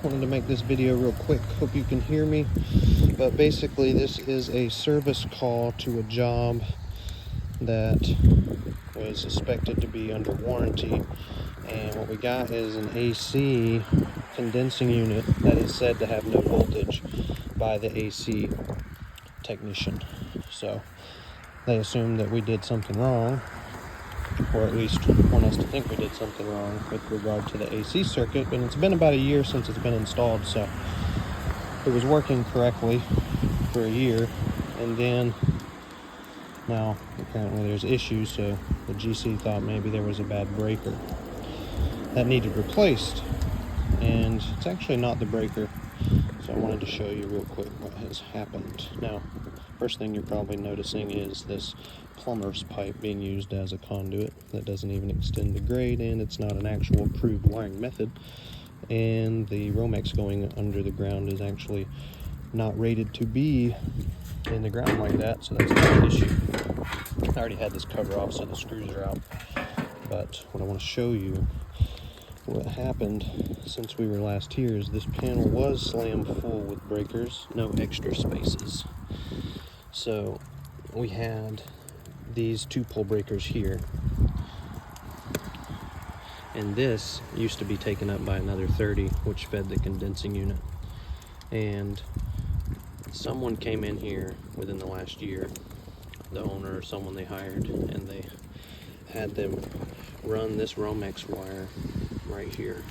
Wanted to make this video real quick. Hope you can hear me. But basically, this is a service call to a job that was suspected to be under warranty. And what we got is an AC condensing unit that is said to have no voltage by the AC technician. So they assumed that we did something wrong, or at least want us to think we did something wrong with regard to the AC circuit. And it's been about a year since it's been installed, so it was working correctly for a year, and then now apparently there's issues, so the GC thought maybe there was a bad breaker that needed replaced, and it's actually not the breaker. So I wanted to show you real quick what has happened. Now, first thing you're probably noticing is this plumber's pipe being used as a conduit that doesn't even extend to grade, and it's not an actual approved wiring method. And the Romex going under the ground is actually not rated to be in the ground like that, so that's an issue. I already had this cover off, so the screws are out. But what I want to show you, what happened since we were last here, is this panel was slammed full with breakers, no extra spaces. So we had these 2-pole breakers here, and this used to be taken up by another 30, which fed the condensing unit. And someone came in here within the last year, the owner or someone they hired, and they had them run this Romex wire right here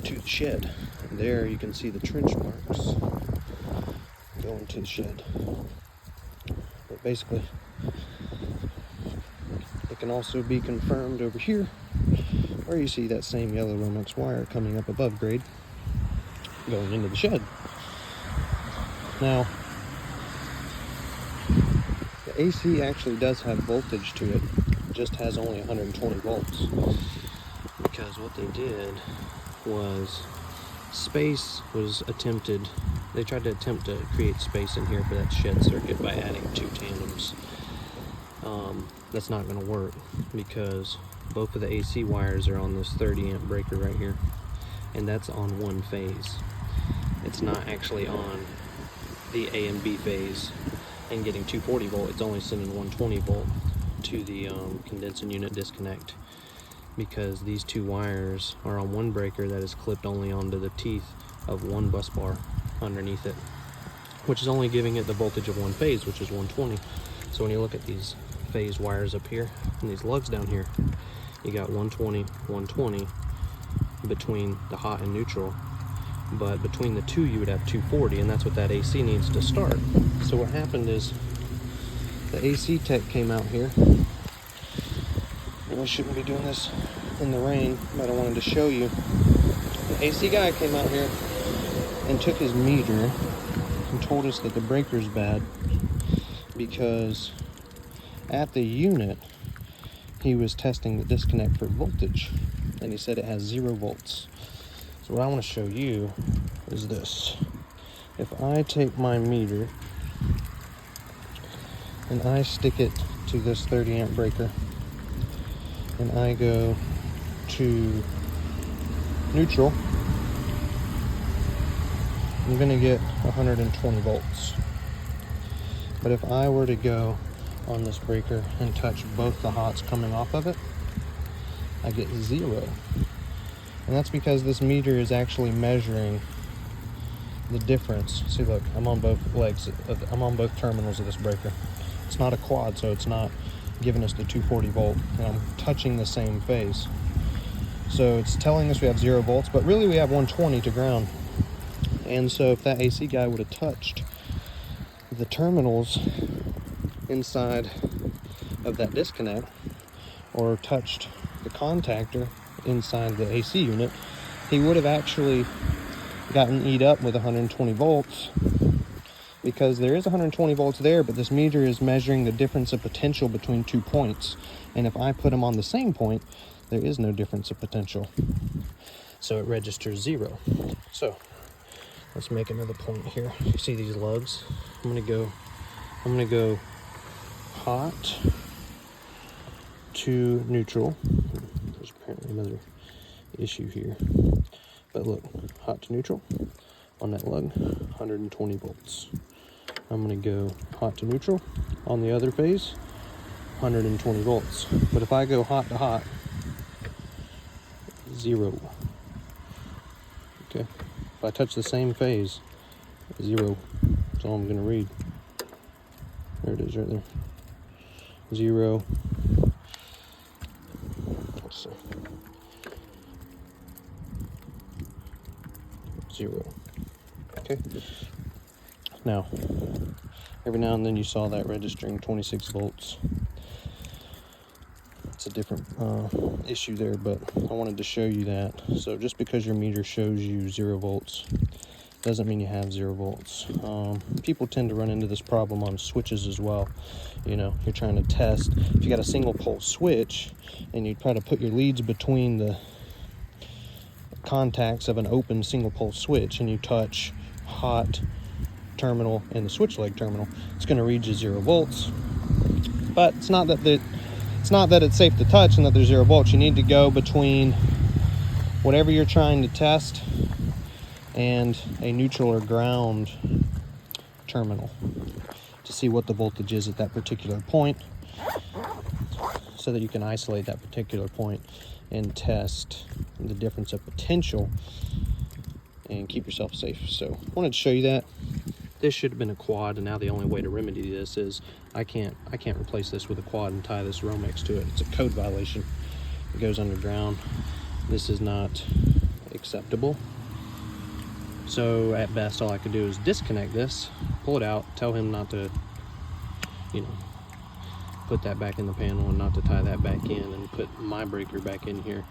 to the shed. And there you can see the trench marks going to the shed. But basically, it can also be confirmed over here, where you see that same yellow Romex wire coming up above grade, going into the shed. Now, the AC actually does have voltage to it, just has only 120 volts. Because what they did was, space was attempted, they tried to attempt to create space in here for that shed circuit by adding 2 tandems. That's not going to work, because both of the AC wires are on this 30 amp breaker right here, and that's on one phase. It's not actually on the A and B phase and getting 240 volt. It's only sending 120 volt to the condensing unit disconnect, because these 2 wires are on one breaker that is clipped only onto the teeth of one bus bar underneath it, which is only giving it the voltage of one phase, which is 120. So when you look at these phase wires up here and these lugs down here, you got 120, 120 between the hot and neutral, but between the two you would have 240, and that's what that AC needs to start. So what happened is the AC tech came out here, and we shouldn't be doing this in the rain, but I wanted to show you. The AC guy came out here and took his meter and told us that the breaker's bad, because at the unit he was testing the disconnect for voltage, and he said it has 0 volts. So what I want to show you is this. If I take my meter and I stick it to this 30 amp breaker, and I go to neutral, I'm going to get 120 volts. But if I were to go on this breaker and touch both the hots coming off of it, I get 0. And that's because this meter is actually measuring the difference. See, look, I'm on both I'm on both terminals of this breaker. It's not a quad, so it's not giving us the 240 volt, and I'm touching the same phase. So it's telling us we have 0 volts, but really we have 120 to ground. And so if that AC guy would have touched the terminals inside of that disconnect, or touched the contactor inside the AC unit, he would have actually gotten eat up with 120 volts, because there is 120 volts there, but this meter is measuring the difference of potential between 2 points. And if I put them on the same point, there is no difference of potential. So it registers 0. So let's make another point here. You see these lugs? I'm gonna go hot to neutral. There's apparently another issue here. But look, hot to neutral on that lug, 120 volts. I'm gonna go hot to neutral on the other phase, 120 volts. But if I go hot to hot, 0. Okay, if I touch the same phase, 0. That's all I'm gonna read. There it is right there. 0. Let's see. 0. Okay. Now, every now and then you saw that registering 26 volts. It's a different issue there, but I wanted to show you that. So just because your meter shows you 0 volts doesn't mean you have 0 volts. People tend to run into this problem on switches as well. You know, you're trying to test. If you got a single pole switch and you try to put your leads between the contacts of an open single pole switch and you touch hot terminal and the switch leg terminal, it's going to read you 0 volts. But it's not that it's safe to touch and that there's 0 volts. You need to go between whatever you're trying to test and a neutral or ground terminal to see what the voltage is at that particular point, so that you can isolate that particular point and test the difference of potential and keep yourself safe. So I wanted to show you that. This should have been a quad, and now the only way to remedy this is I can't replace this with a quad and tie this Romex to it. It's a code violation. It goes underground. This is not acceptable. So at best, all I could do is disconnect this, pull it out, tell him not to, you know, put that back in the panel and not to tie that back in, and put my breaker back in here.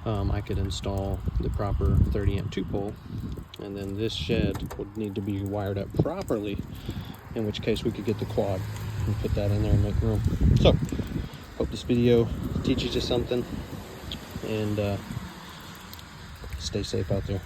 I could install the proper 30 amp 2-pole, and then this shed would need to be wired up properly, in which case we could get the quad and put that in there and make room. So, hope this video teaches you something, and stay safe out there.